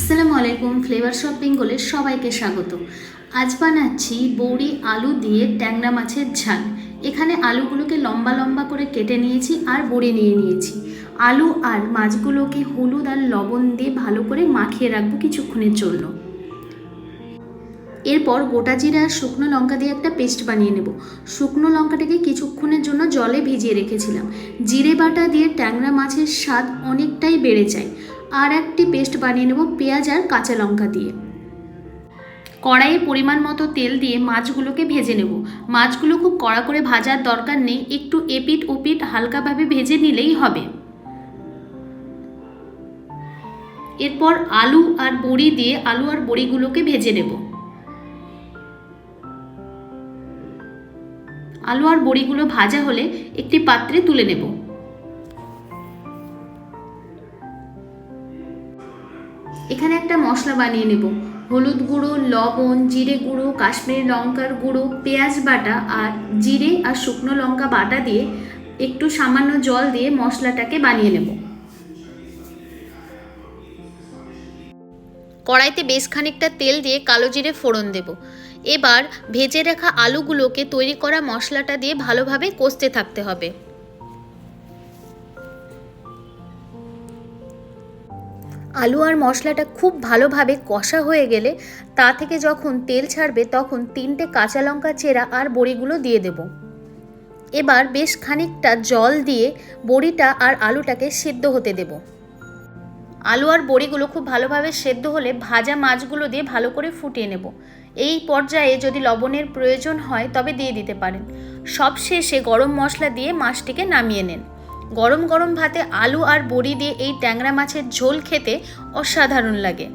আসসালামু আলাইকুম। Flavour shop বেঙ্গলের সবাইকে স্বাগত। আজ বানাচ্ছি বড়ি আলু দিয়ে ট্যাংরা মাছের ঝাল। এখানে আলুগুলোকে লম্বা লম্বা করে কেটে নিয়েছি আর বড়ি নিয়ে নিয়েছি। আলু আর মাছগুলোকে হলুদ আর লবণ দিয়ে ভালো করে মাখিয়ে রাখবো কিছুক্ষণের জন্য। এরপর গোটা জিরা আর শুকনো লঙ্কা দিয়ে একটা পেস্ট বানিয়ে নেব। শুকনো লঙ্কাটাকে কিছুক্ষণের জন্য জলে ভিজিয়ে রেখেছিলাম। জিরে বাটা দিয়ে ট্যাংরা মাছের স্বাদ অনেকটাই বেড়ে যায়। আর একটি পেস্ট বানিয়ে নেব পেঁয়াজ আর কাঁচা লঙ্কা দিয়ে। কড়াইয়ে পরিমাণ মতো তেল দিয়ে মাছগুলোকে ভেজে নেব। মাছগুলো খুব কড়া করে ভাজার দরকার নেই, একটু এপিট ওপিট হালকাভাবে ভেজে নিলেই হবে। এরপর আলু আর বড়ি দিয়ে আলু আর বড়িগুলোকে ভেজে নেব। আলু আর বড়িগুলো ভাজা হলে একটি পাত্রে তুলে নেব। এখানে একটা মশলা বানিয়ে নেব। হলুদ গুঁড়ো, লবণ, জিরে গুঁড়ো, কাশ্মীরি লঙ্কার গুঁড়ো, পেঁয়াজ বাটা আর জিরে আর শুকনো লঙ্কা বাটা দিয়ে একটু সামান্য জল দিয়ে মশলাটাকে বানিয়ে নেব। কড়াইতে বেশ খানিকটা তেল দিয়ে কালো জিরে ফোড়ন দেব। এবার ভেজে রাখা আলুগুলোকে তৈরি করা মশলাটা দিয়ে ভালোভাবে কষতে থাকতে হবে। আলু আর মশলাটা খুব ভালোভাবে কষা হয়ে গেলে তা থেকে যখন তেল ছাড়বে তখন 3টে কাঁচা লঙ্কা চেরা আর বড়িগুলো দিয়ে দেব। এবার বেশ খানিকটা জল দিয়ে বড়িটা আর আলুটাকে সেদ্ধ হতে দেব। আলু আর বড়িগুলো খুব ভালোভাবে সেদ্ধ হলে ভাজা মাছগুলো দিয়ে ভালো করে ফুটিয়ে নেব। এই পর্যায়ে যদি লবণের প্রয়োজন হয় তবে দিয়ে দিতে পারেন। সবশেষে গরম মশলা দিয়ে মাছটিকে নামিয়ে নেন। গরম গরম ভাতে আলু আর বড়ি দিয়ে এই ট্যাংরা মাছের ঝোল খেতে অসাধারণ লাগে।